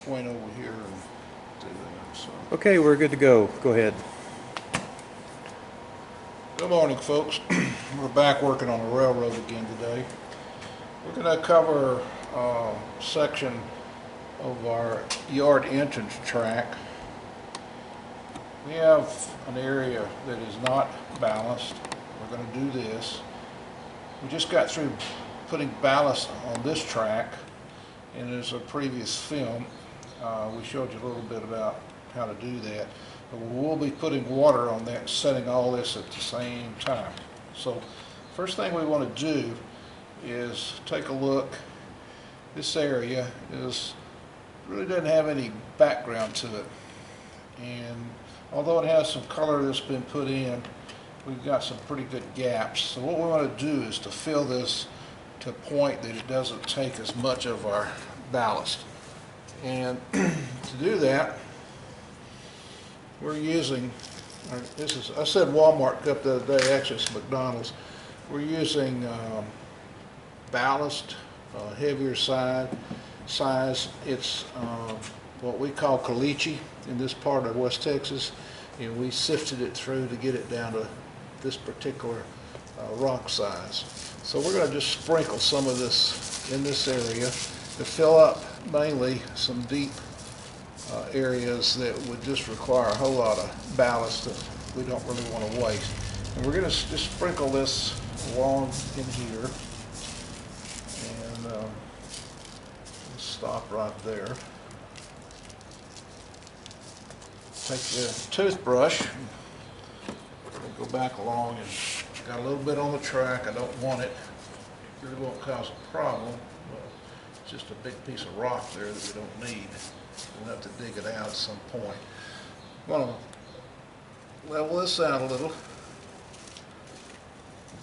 Point over here and do that. So, Okay, we're good to go. Go ahead. good morning, folks. We're back working on the railroad again today. We're going to cover a section of our yard entrance track. We have an area that is not balanced. We're going to do this. We just got through putting ballast on this track, and there's a previous film. We showed you a little bit about how to do that. But we'll be putting water on that, setting all this at the same time. So first thing we want to do is take a look. This area really doesn't have any background to it. And although it has some color that's been put in, we've got some pretty good gaps. So what we want to do is to fill this to a point that it doesn't take as much of our ballast. And to do that, we're using, I said Walmart cup the other day, actually it's McDonald's. We're using ballast, heavier size. It's what we call caliche in this part of West Texas, and we sifted it through to get it down to this particular rock size. So we're going to just sprinkle some of this in this area to fill up mainly some deep areas that would just require a whole lot of ballast that we don't really want to waste. And we're going to just sprinkle this along in here, and we'll stop right there. Take the toothbrush, we'll go back along, and got a little bit on the track. I don't want it. It really won't cause a problem. It's just a big piece of rock there that we don't need. We'll have to dig it out at some point. I want to level this out a little.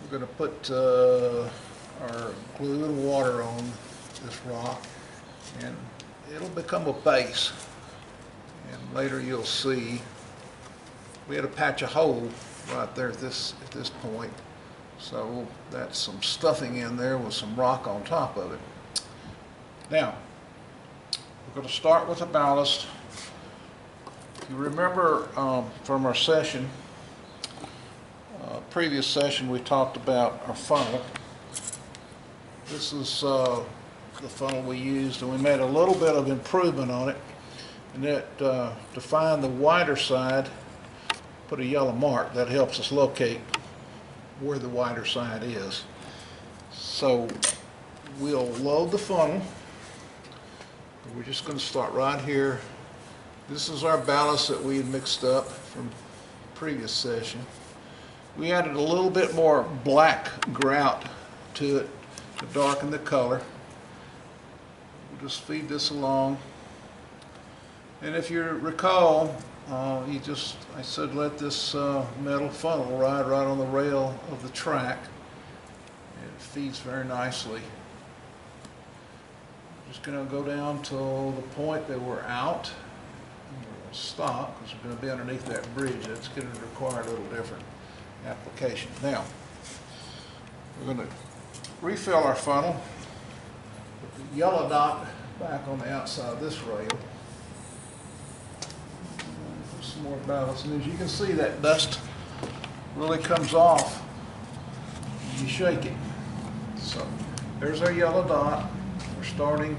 We're going to put our glue and water on this rock, and it'll become a base. And later you'll see we had to patch a hole right there at this point. So that's some stuffing in there with some rock on top of it. Now, we're going to start with the ballast. If you remember from our session, previous session, we talked about our funnel. This is the funnel we used, and we made a little bit of improvement on it. And that, to find the wider side, put a yellow mark. That helps us locate where the wider side is. So we'll load the funnel. We're just going to start right here. This is our ballast that we had mixed up from previous session. We added a little bit more black grout to it to darken the color. We'll just feed this along. And if you recall, I said let this metal funnel ride right on the rail of the track. It feeds very nicely. Just going to go down till the point that we're out. We'll stop because we're going to be underneath that bridge. That's going to require a little different application. Now, we're going to refill our funnel. Put the yellow dot back on the outside of this rail. Put some more ballast. And as you can see, that dust really comes off when you shake it. So there's our yellow dot. We're starting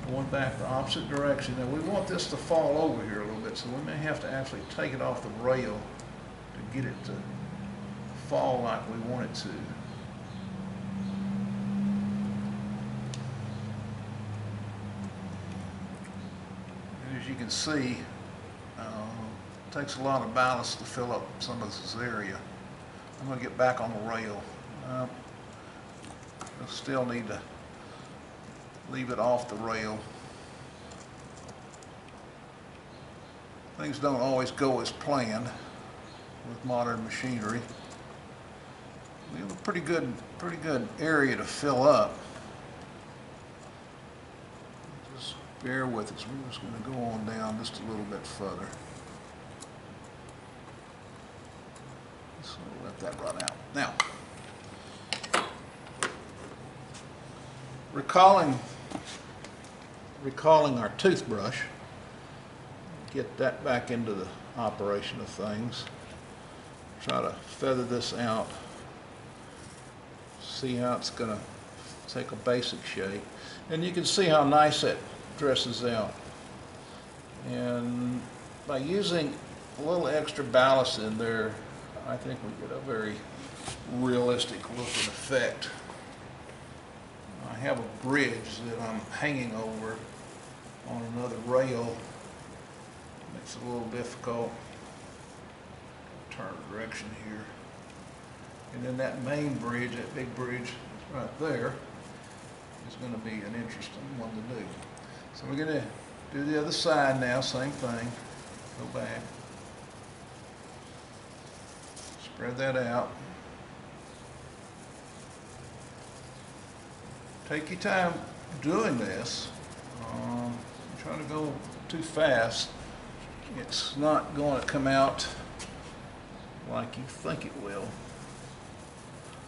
going back the opposite direction. Now we want this to fall over here a little bit, so we may have to actually take it off the rail to get it to fall like we want it to. And as you can see, it takes a lot of ballast to fill up some of this area. I'm going to get back on the rail. I still need to leave it off the rail. Things don't always go as planned with modern machinery. We have a pretty good area to fill up. Just bear with us. We're just going to go on down just a little bit further. So let that run out. Now, recalling recalling our toothbrush. Get that back into the operation of things. Try to feather this out. See how it's going to take a basic shape. And you can see how nice that dresses out. And by using a little extra ballast in there, I think we get a very realistic looking effect. I have a bridge that I'm hanging over on another rail. Makes it a little difficult. Turn direction here. And then that main bridge, that big bridge right there, is going to be an interesting one to do. So we're going to do the other side now, same thing. Go back. Spread that out. Take your time doing this. Try to go too fast. It's not going to come out like you think it will.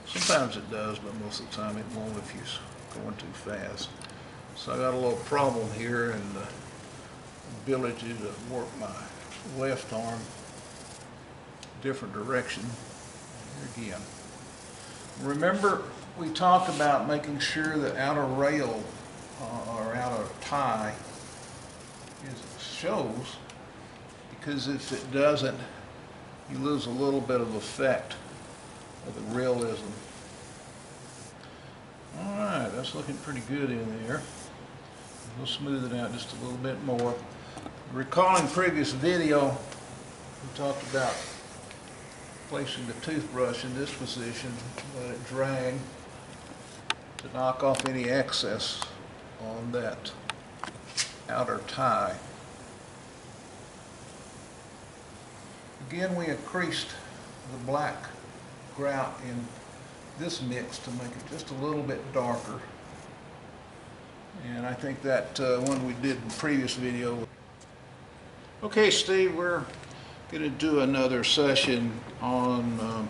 Sometimes it does, but most of the time it won't if you're going too fast. So I got a little problem here in the ability to work my left arm different direction. Here again. Remember, we talked about making sure that outer rail or outer tie shows, because if it doesn't, you lose a little bit of effect of the realism. All right, that's looking pretty good in there. We'll smooth it out just a little bit more. Recalling previous video, we talked about placing the toothbrush in this position, let it drag to knock off any excess on that outer tie. Again, we increased the black grout in this mix to make it just a little bit darker. And I think that one we did in the previous video. Okay, Steve, we're going to do another session on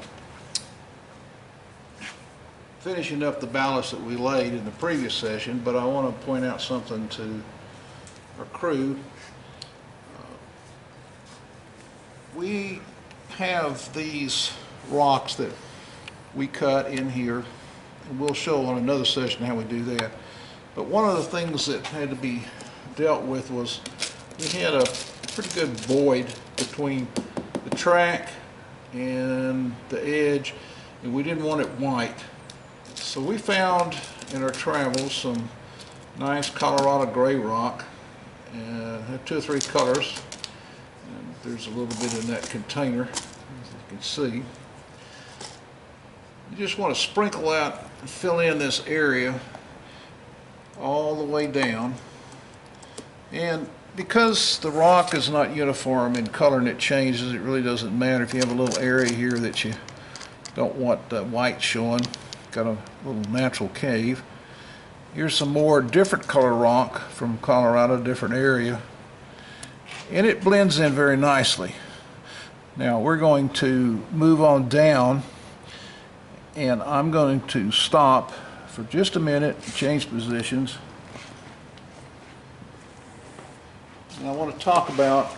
finishing up the ballast that we laid in the previous session, but I want to point out something to our crew. We have these rocks that we cut in here, and we'll show on another session how we do that. But one of the things that had to be dealt with was we had a pretty good void between the track and the edge, and we didn't want it white. So we found in our travels some nice Colorado gray rock, and had 2 or 3 colors. And there's a little bit in that container, as you can see. You just want to sprinkle out and fill in this area all the way down. And because the rock is not uniform in color and it changes, it really doesn't matter if you have a little area here that you don't want the white showing. Got a little natural cave. Here's some more different color rock from Colorado, different area. And it blends in very nicely. Now we're going to move on down, and I'm going to stop for just a minute, change positions. And I want to talk about,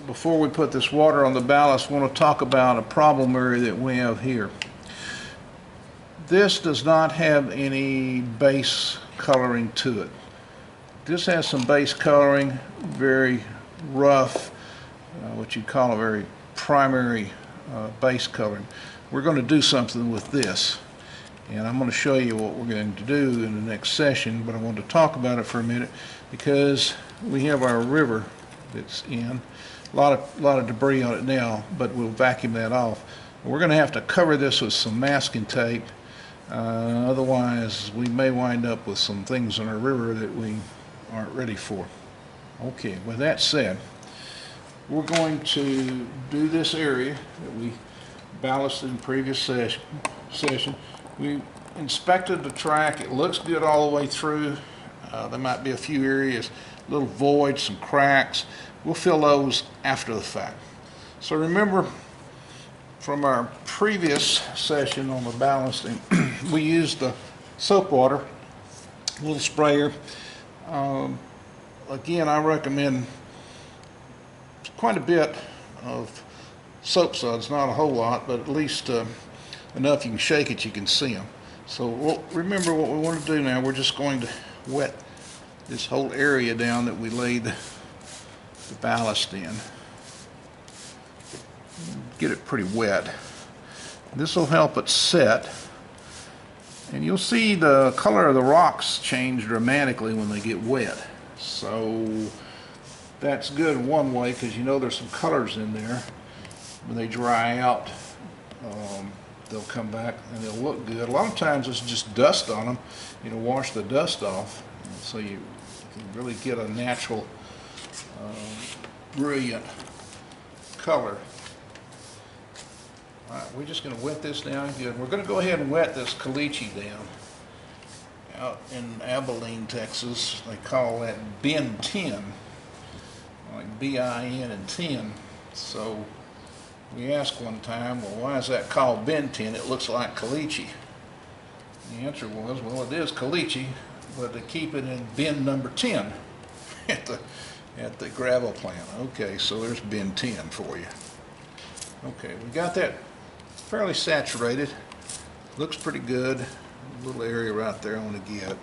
before we put this water on the ballast, I want to talk about a problem area that we have here. This does not have any base coloring to it. This has some base coloring, very rough, what you'd call a very primary base coloring. We're going to do something with this, and I'm going to show you what we're going to do in the next session, but I want to talk about it for a minute because we have our river that's in. A lot of debris on it now, but we'll vacuum that off. We're going to have to cover this with some masking tape. Otherwise, we may wind up with some things in our river that we aren't ready for. Okay, with that said, we're going to do this area that we ballasted in the previous session. We inspected the track. It looks good all the way through. There might be a few areas, little voids, some cracks. We'll fill those after the fact. So remember, from our previous session on the ballasting, we used the soap water little sprayer. Again, I recommend quite a bit of soap suds, not a whole lot, but at least enough you can shake it, you can see them. So remember what we want to do now, we're just going to wet this whole area down that we laid the ballast in. Get it pretty wet. This will help it set. And you'll see the color of the rocks change dramatically when they get wet. So that's good one way, because you know there's some colors in there. When they dry out, they'll come back and they'll look good. A lot of times it's just dust on them. You know, wash the dust off, so you can really get a natural, brilliant color. All right, we're just going to wet this down good. We're going to go ahead and wet this caliche down. Out in Abilene, Texas, they call that bin tin, like B-I-N and tin. So we asked one time, well, why is that called bin tin? It looks like caliche. The answer was, well, it is caliche, but they keep it in bin number 10 at the gravel plant. Okay, so there's bin 10 for you. Okay, we got that fairly saturated. Looks pretty good. A little area right there I want to get.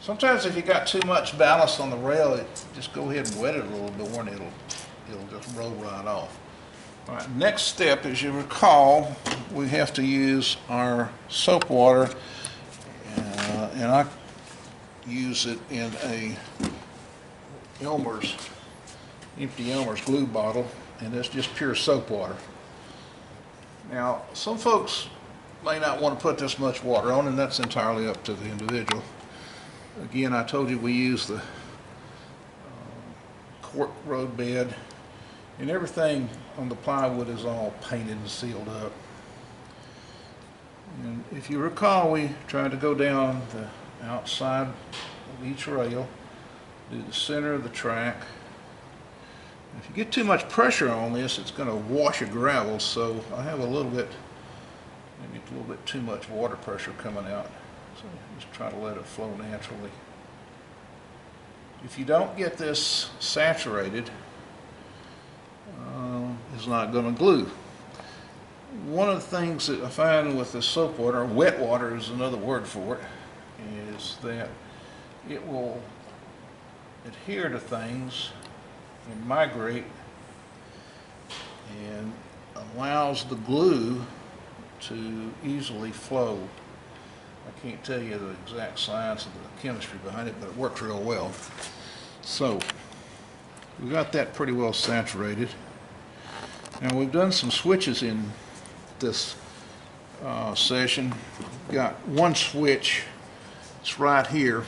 Sometimes if you got too much ballast on the rail, just go ahead and wet it a little bit more and it'll just roll right off. All right, next step, as you recall, we have to use our soap water, and I use it in a empty Elmer's glue bottle, and that's just pure soap water. Now, some folks may not want to put this much water on, and that's entirely up to the individual. Again, I told you we use the cork road bed, and everything on the plywood is all painted and sealed up. And if you recall, we tried to go down the outside of each rail, do the center of the track. If you get too much pressure on this, it's going to wash your gravel, so I have maybe a little bit too much water pressure coming out. So just try to let it flow naturally. If you don't get this saturated, it's not going to glue. One of the things that I find with the soap water, wet water is another word for it, is that it will adhere to things and migrate and allows the glue to easily flow. I can't tell you the exact science of the chemistry behind it, but it works real well. So we got that pretty well saturated. Now we've done some switches in this session. Got one switch, it's right here,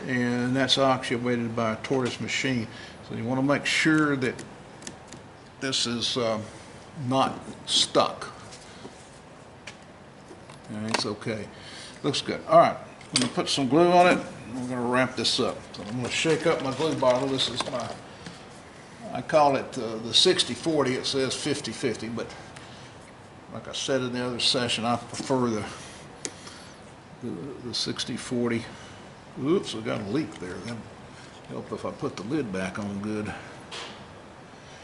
and that's actuated by a tortoise machine. So you want to make sure that this is not stuck. It's okay. Looks good. All right, I'm going to put some glue on it, and we're going to wrap this up. So I'm going to shake up my glue bottle. This is I call it the 60-40. It says 50-50, but like I said in the other session, I prefer the 60-40. Oops, I got a leak there. That'd help if I put the lid back on good.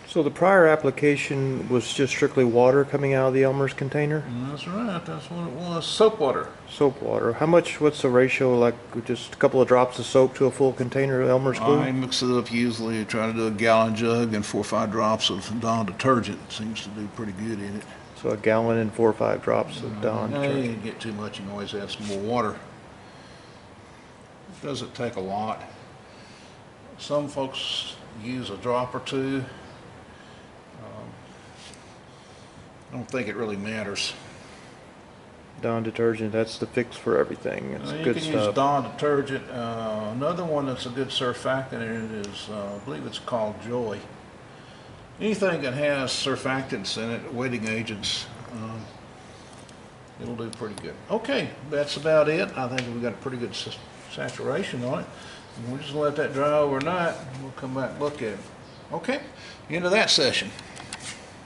So the prior application was just strictly water coming out of the Elmer's container? That's right, that's what it was. Soap water. Soap water. What's the ratio, like just a couple of drops of soap to a full container of Elmer's glue? I mix it up usually. I try to do a gallon jug and 4 or 5 drops of Dawn detergent. It seems to do pretty good in it. So a gallon and 4 or 5 drops of Dawn You detergent. didn't get too much, you can always add some more water. It doesn't take a lot. Some folks use a drop or two. I don't think it really matters. Dawn detergent, that's the fix for everything. It's You good can stuff. use Dawn detergent. Another one that's a good surfactant in it is, I believe it's called Joy. Anything that has surfactants in it, wetting agents, it'll do pretty good. Okay, that's about it. I think we've got a pretty good saturation on it. And we'll just let that dry overnight, and we'll come back and look at it. Okay, end of that session.